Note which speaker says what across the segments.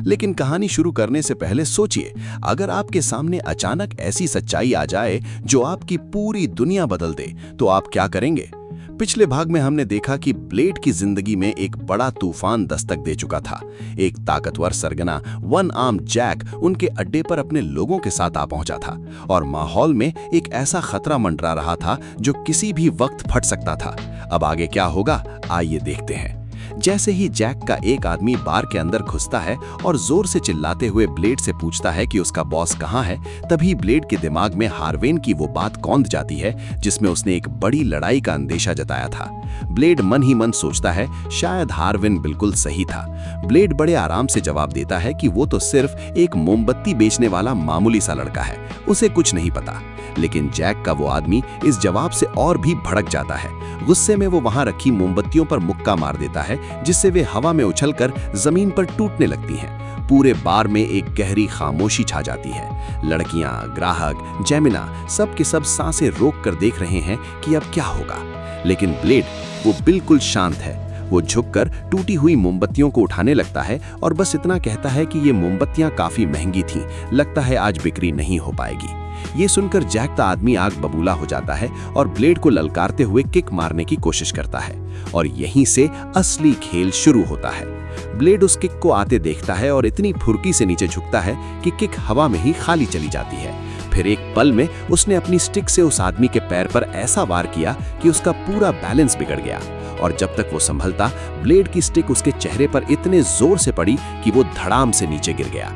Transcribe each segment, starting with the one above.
Speaker 1: लेकिन कहानी शुरू करने से पहले सोचिए, अगर आपके सामने अचानक ऐसी सच्चाई आ जाए जो आपकी पूरी दुनिया बदल दे, तो आप क्या करेंगे? पिछले भाग में हमने देखा कि ब्लेड की जिंदगी में एक बड़ा तूफान दस्तक दे चुका था। एक ताकतवर सरगना वन आर्म जैक उनके अड्डे पर अपने लोगों के साथ आ पहुंचा था और माहौल में एक ऐसा खतरा मंडरा रहा था जो किसी भी वक्त फट सकता था। अब आगे क्या होगा, आइए देखते हैं। जैसे ही जैक का एक आदमी बार के अंदर घुसता है और जोर से चिल्लाते हुए ब्लेड से पूछता है कि उसका बॉस कहाँ है, तभी ब्लेड के दिमाग में हार्वेन की वो बात कौंध जाती है जिसमें उसने एक बड़ी लड़ाई का अंदेशा जताया था। ब्लेड मन ही मन सोचता है शायद हार्वेन बिल्कुल सही था। ब्लेड बड़े आराम से जवाब देता है कि वो तो सिर्फ एक मोमबत्ती बेचने वाला मामूली सा लड़का है, उसे कुछ नहीं पता। लेकिन जैक का वो आदमी इस जवाब से और भी भड़क जाता है। गुस्से में वो वहां रखी मोमबत्तियों पर मुक्का मार देता है, जिससे वे हवा में उछलकर जमीन पर टूटने लगती हैं। पूरे बार में एक गहरी खामोशी छा जाती है। लड़कियां, ग्राहक, जेमिना सब के सब सांसें रोक कर देख रहे हैं कि अब क्या होगा। लेकिन ब्लेड वो बिल्कुल शांत है। वो झुककर टूटी हुई मोमबत्तियों को उठाने लगता है और बस इतना कहता है कि ये मोमबत्तियां काफी महंगी थीं, लगता है आज बिक्री नहीं हो पाएगी। ये सुनकर जैक का आदमी आग बबूला हो जाता है और ब्लेड को ललकारते हुए किक मारने की कोशिश करता है और यहीं से असली खेल शुरू होता है। ब्लेड उस किक को आते देखता है और इतनी फुर्ती से नीचे झुकता है कि किक हवा में ही खाली चली जाती है। फिर एक पल में उसने अपनी स्टिक से उस आदमी के पैर पर ऐसा वार किया कि उसका पूरा बैलेंस बिगड़ गया और जब तक वो संभलता, ब्लेड की स्टिक उसके चेहरे पर इतने जोर से पड़ी कि वो धड़ाम से नीचे गिर गया।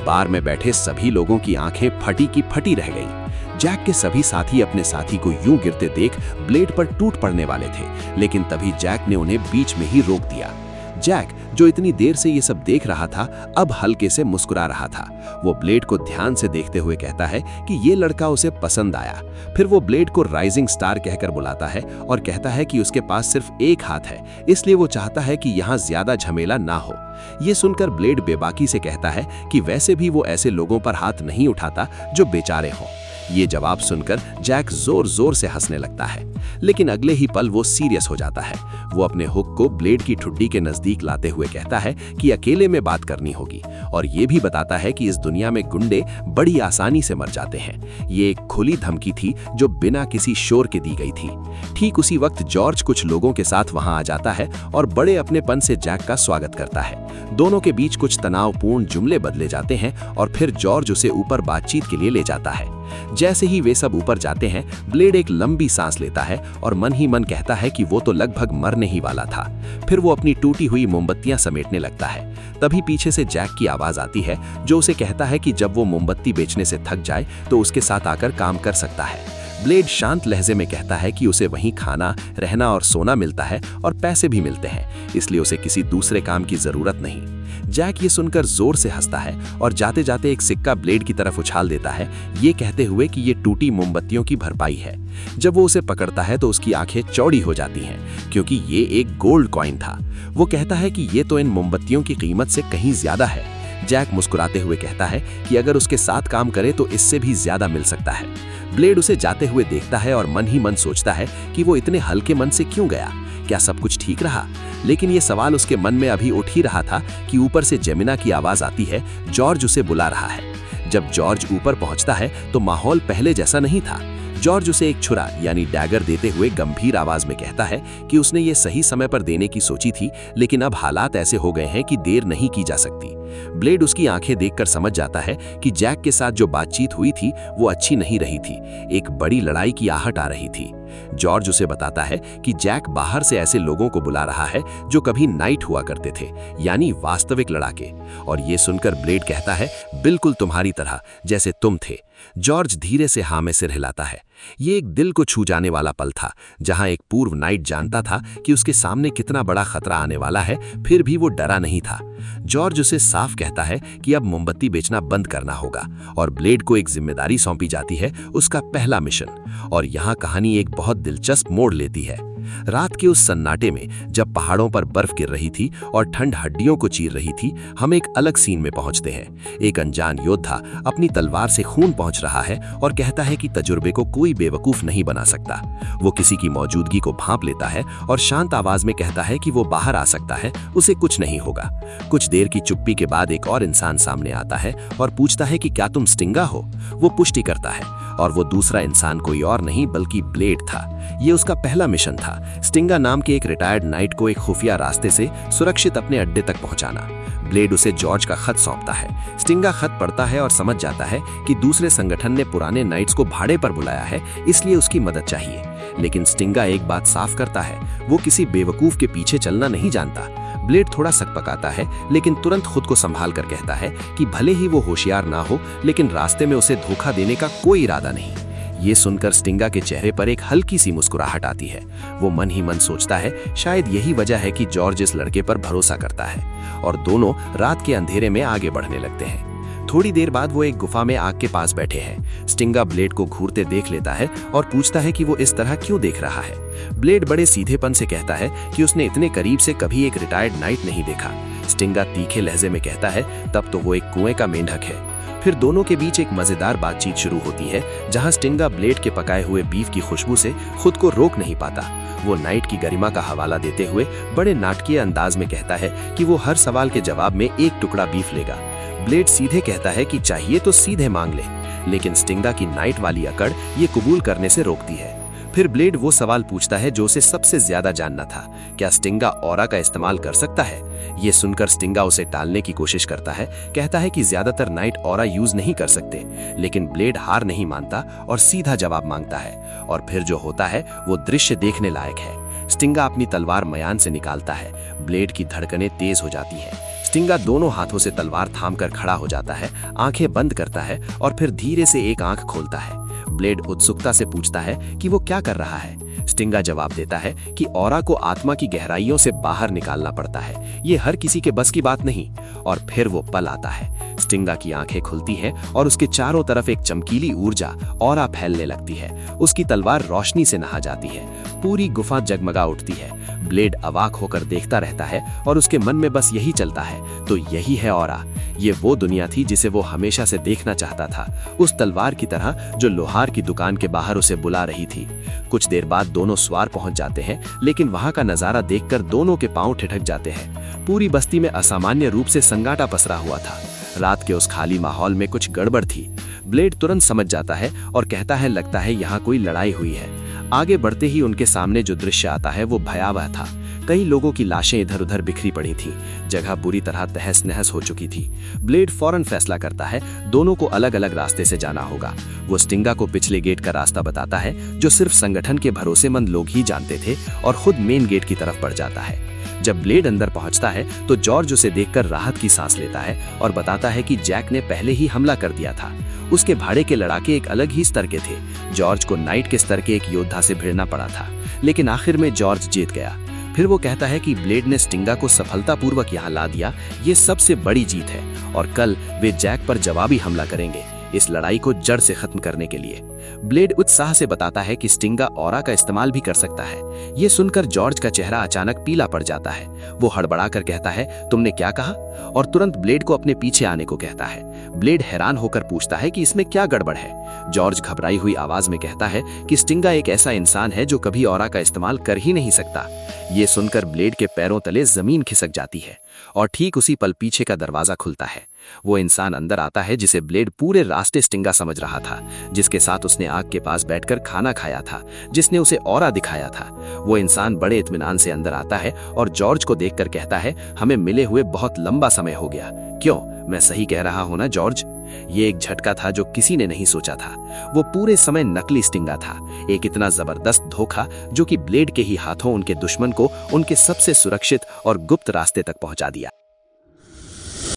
Speaker 1: बार में बैठे सभी लोगों की आंखें फटी की फटी रह गईं। जैक के सभी साथी अपने साथी को यूं गिरते देख ब्लेड पर टूट पड़ने वाले थे, लेकिन तभी जैक ने उन्हें बीच में ही रोक दिया। जैक, जो इतनी देर से ये सब देख रहा था, अब हल्के से मुस्कुरा रहा था। वो ब्लेड को ध्यान से देखते हुए कहता है कि ये लड़का उसे पसंद आया। फिर वो ब्लेड को राइजिंग स्टार कहकर बुलाता है और कहता है कि उसके पास सिर्फ एक हाथ है, इसलिए वो चाहता है कि यहाँ ज्यादा झमेला ना हो। ये सुनकर ब्लेड बेबाकी से कहता है कि वैसे भी वो ऐसे लोगों पर हाथ नहीं उठाता जो बेचारे हों। ये जवाब सुनकर जैक जोर जोर से हंसने लगता है, लेकिन अगले ही पल वो सीरियस हो जाता है। वो अपने हुक को ब्लेड की ठुड्डी के नजदीक लाते हुए कहता है कि अकेले में बात करनी होगी और ये भी बताता है कि इस दुनिया में गुंडे बड़ी आसानी से मर जाते हैं। ये एक खुली धमकी थी जो बिना किसी शोर के दी गई थी। ठीक उसी वक्त जॉर्ज कुछ लोगों के साथ वहां आ जाता है और बड़े अपनेपन से जैक का स्वागत करता है। दोनों के बीच कुछ तनावपूर्ण जुमले बदले जाते हैं और फिर जॉर्ज उसे ऊपर बातचीत के लिए ले जाता है। जैसे ही वे सब ऊपर जाते हैं, ब्लेड एक लंबी सांस लेता है और मन ही मन कहता है कि वो तो लगभग मरने ही वाला था। फिर वो अपनी टूटी हुई मोमबत्तियां समेटने लगता है। तभी पीछे से जैक की आवाज आती है जो उसे कहता है कि जब वो मोमबत्ती बेचने से थक जाए तो उसके साथ आकर काम कर सकता है। ब्लेड शांत लहजे में कहता है कि उसे वहीं खाना, रहना और सोना मिलता है और पैसे भी मिलते हैं, इसलिए उसे किसी दूसरे काम की जरूरत नहीं। जैक ये सुनकर जोर से हंसता है और जाते जाते एक सिक्का ब्लेड की तरफ उछाल देता है, ये कहते हुए कि ये टूटी मोमबत्तियों की भरपाई है। जब वो उसे पकड़ता है तो उसकी आंखें चौड़ी हो जाती हैं, क्योंकि ये एक गोल्ड कॉइन था। वो कहता है कि ये तो इन मोमबत्तियों की कीमत से कहीं ज्यादा है। जैक मुस्कुराते हुए कहता है कि अगर उसके साथ काम करे तो इससे भी ज्यादा मिल सकता है। ब्लेड उसे जाते हुए देखता है और मन ही मन सोचता है कि वो इतने हल्के मन से क्यों गया, क्या सब कुछ ठीक रहा? लेकिन ये सवाल उसके मन में अभी उठ ही रहा था कि ऊपर से जेमिना की आवाज आती है, जॉर्ज उसे बुला रहा है। जब जॉर्ज ऊपर पहुंचता है तो माहौल पहले जैसा नहीं था। जॉर्ज उसे एक छुरा यानी डैगर देते हुए गंभीर आवाज में कहता है कि उसने ये सही समय पर देने की सोची थी, लेकिन अब हालात ऐसे हो गए हैं कि देर नहीं की जा सकती। ब्लेड उसकी आंखें देखकर समझ जाता है कि जैक के साथ जो बातचीत हुई थी वो अच्छी नहीं रही थी, एक बड़ी लड़ाई की आहट आ रही थी। जॉर्ज उसे बताता है कि जैक बाहर से ऐसे लोगों को बुला रहा है जो कभी नाइट हुआ करते थे, यानी वास्तविक लड़ाके। और ये सुनकर ब्लेड कहता है, बिल्कुल तुम्हारी तरह, जैसे तुम थे। जॉर्ज धीरे से हाँ में सिर हिलाता है। ये एक दिल को छू जाने वाला पल था, जहां एक पूर्व नाइट जानता था कि उसके सामने कितना बड़ा खतरा आने वाला है, फिर भी वो डरा नहीं था। जॉर्ज उसे साफ कहता है कि अब मोमबत्ती बेचना बंद करना होगा और ब्लेड को एक जिम्मेदारी सौंपी जाती है, उसका पहला मिशन। और यहाँ कहानी एक बहुत दिलचस्प मोड़ लेती है। रात के उस सन्नाटे में जब पहाड़ों पर बर्फ गिर रही थी और ठंड हड्डियों को चीर रही थी, हम एक अलग सीन में पहुंचते हैं। एक अनजान योद्धा अपनी तलवार से खून पहुंच रहा है और कहता है कि तजुर्बे को कोई बेवकूफ नहीं बना सकता। वो किसी की मौजूदगी को भांप लेता है और शांत आवाज में कहता है कि वो बाहर आ सकता है, उसे कुछ नहीं होगा। कुछ देर की चुप्पी के बाद एक और इंसान सामने आता है और पूछता है कि क्या तुम स्टिंगा हो? वो पुष्टि करता है और वो दूसरा इंसान कोई और नहीं बल्कि ब्लेड था। ये उसका पहला मिशन था, स्टिंगा नाम के एक रिटायर्ड नाइट को एक खुफिया रास्ते से सुरक्षित अपने अड्डे तक पहुंचाना। ब्लेड उसे जॉर्ज का खत सौंपता है। स्टिंगा खत पढ़ता है और समझ जाता है कि दूसरे संगठन ने पुराने नाइट्स को भाड़े पर बुलाया है, इसलिए उसकी मदद चाहिए। लेकिन स्टिंगा एक बात साफ करता है, वो किसी बेवकूफ के पीछे चलना नहीं जानता। ब्लेड थोड़ा सकपकाता है, लेकिन तुरंत खुद को संभाल कर कहता है कि भले ही वो होशियार ना हो, लेकिन रास्ते में उसे धोखा देने का कोई इरादा नहीं। ये सुनकर स्टिंगा के चेहरे पर एक हल्की सी मुस्कुराहट आती है। वो मन ही मन सोचता है शायद यही वजह है कि जॉर्ज इस लड़के पर भरोसा करता है, और दोनों रात के अंधेरे में आगे बढ़ने लगते हैं। थोड़ी देर बाद वो एक गुफा में आग के पास बैठे हैं। स्टिंगा ब्लेड को घूरते देख लेता है और पूछता है कि वो इस तरह क्यों देख रहा है। ब्लेड बड़े सीधेपन से कहता है कि उसने इतने करीब से कभी एक रिटायर्ड नाइट नहीं देखा। स्टिंगा तीखे लहजे में कहता है, तब तो वो एक कुएं का मेंढक है। फिर दोनों के बीच एक मजेदार बातचीत शुरू होती है, जहां स्टिंगा ब्लेड के पकाए हुए बीफ की खुशबू से खुद को रोक नहीं पाता। वो नाइट की गरिमा का हवाला देते हुए बड़े नाटकीय अंदाज में कहता है कि वो हर सवाल के जवाब में एक टुकड़ा बीफ लेगा। ब्लेड सीधे कहता है कि चाहिए तो सीधे मांग ले, लेकिन स्टिंगा की नाइट वाली अकड़ ये कबूल करने से रोकती है। फिर ब्लेड वो सवाल पूछता है जो उसे सबसे ज्यादा जानना था, क्या स्टिंगा ऑरा का इस्तेमाल कर सकता है? ये सुनकर स्टिंगा उसे टालने की कोशिश करता है, कहता है कि ज्यादातर नाइट ऑरा यूज नहीं कर सकते, लेकिन ब्लेड हार नहीं मानता और सीधा जवाब मांगता है। और फिर जो होता है वो दृश्य देखने लायक है। स्टिंगा अपनी तलवार मयान से निकालता है। ब्लेड की धड़कनें तेज हो जाती हैं। स्टिंगा दोनों हाथों से तलवार थामकर खड़ा हो जाता है, आंखें बंद करता है और फिर धीरे से एक आंख खोलता है। ब्लेड उत्सुकता से पूछता है कि वो क्या कर रहा है। स्टिंगा जवाब देता है कि ऑरा को आत्मा की गहराइयों से बाहर निकालना पड़ता है, ये हर किसी के बस की बात नहीं। और फिर वो पल आता है। स्टिंगा की आंखें खुलती हैं और उसके चारों तरफ एक चमकीली ऊर्जा ऑरा फैलने लगती है। उसकी तलवार रोशनी से नहा जाती है। पूरी गुफा जगमगा उठती है। ब्लेड अवाक होकर देखता रहता है और उसके मन में बस यही चलता है, तो यही है ऑरा। ये वो दुनिया थी जिसे वो हमेशा से देखना चाहता था, उस तलवार की तरह जो लोहार की दुकान के बाहर उसे बुला रही थी। कुछ देर बाद दोनों स्वार पहुंच जाते हैं, लेकिन वहां का नजारा देखकर दोनों के पांव ठिठक जाते हैं। पूरी बस्ती में असामान्य रूप से संगाटा पसरा हुआ था। रात के उस खाली माहौल में कुछ गड़बड़ थी। ब्लेड तुरंत समझ जाता है और कहता है, लगता है यहाँ कोई लड़ाई हुई है। आगे बढ़ते ही उनके सामने जो दृश्य आता है वो भयावह था। कई लोगों की लाशें इधर उधर बिखरी पड़ी थीं। जगह बुरी तरह तहस नहस हो चुकी थी। ब्लेड फौरन फैसला करता है, दोनों को अलग अलग रास्ते से जाना होगा। वो स्टिंगा को पिछले गेट का रास्ता बताता है, जो सिर्फ संगठन के भरोसेमंद लोग ही जानते थे, और खुद मेन गेट की तरफ बढ़ जाता है। जब ब्लेड अंदर पहुंचता है तो जॉर्ज उसे देखकर राहत की सांस लेता है और बताता है कि जैक ने पहले ही हमला कर दिया था। उसके भाड़े के लड़ाके एक अलग ही स्तर के थे। जॉर्ज को नाइट के स्तर के एक योद्धा से भिड़ना पड़ा था, लेकिन आखिर में जॉर्ज जीत गया। फिर वो कहता है कि ब्लेड ने स्टिंगा को सफलतापूर्वक यहाँ ला दिया, ये सबसे बड़ी जीत है, और कल वे जैक पर जवाबी हमला करेंगे, इस लड़ाई को जड़ से खत्म करने के लिए। ब्लेड उत्साह से बताता है कि स्टिंगा ऑरा का इस्तेमाल भी कर सकता है। ये सुनकर जॉर्ज का चेहरा अचानक पीला पड़ जाता है। वो हड़बड़ाकर कहता है, तुमने क्या कहा? और तुरंत ब्लेड को अपने पीछे आने को कहता है। ब्लेड हैरान होकर पूछता है कि इसमें क्या गड़बड़ है। जॉर्ज घबराई हुई आवाज में कहता है कि स्टिंगा एक ऐसा इंसान है जो कभी ऑरा का इस्तेमाल कर ही नहीं सकता। ये सुनकर ब्लेड के पैरों तले जमीन खिसक जाती है, और ठीक उसी पल पीछे का दरवाजा खुलता है। वो इंसान अंदर आता है जिसे ब्लेड पूरे रास्ते स्टिंगा समझ रहा था, जिसके साथ उसने आग के पास बैठकर खाना खाया था, जिसने उसे ऑरा दिखाया था। वो इंसान बड़े इत्मीनान से अंदर आता है और जॉर्ज को देखकर कहता है, हमें मिले हुए बहुत लंबा समय हो गया। क्यों, मैं सही कह रहा हूं ना जॉर्ज? ये एक झटका था जो किसी ने नहीं सोचा था। वो पूरे समय नकली स्टिंगा था, एक इतना जबरदस्त धोखा जो कि ब्लेड के ही हाथों उनके दुश्मन को उनके सबसे सुरक्षित और गुप्त रास्ते तक पहुंचा दिया।